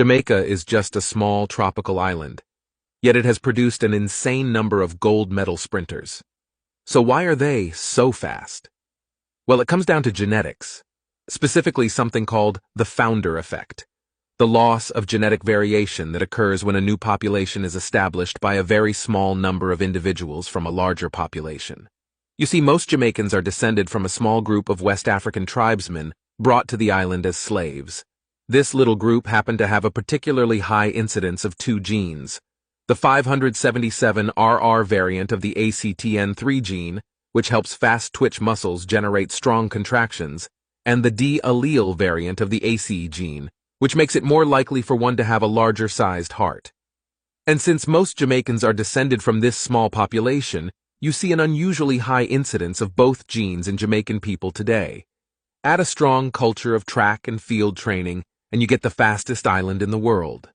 Jamaica is just a small tropical island, yet it has produced an insane number of gold medal sprinters. So why are they so fast? Well, it comes down to genetics, specifically something called the founder effect, the loss of genetic variation that occurs when a new population is established by a very small number of individuals from a larger population. You see, most Jamaicans are descended from a small group of West African tribesmen brought to the island as slaves. This little group happened to have a particularly high incidence of two genes: the 577RR variant of the ACTN3 gene, which helps fast twitch muscles generate strong contractions, and the D allele variant of the ACE gene, which makes it more likely for one to have a larger-sized heart. And since most Jamaicans are descended from this small population, you see an unusually high incidence of both genes in Jamaican people today. Add a strong culture of track and field training, and you get the fastest island in the world.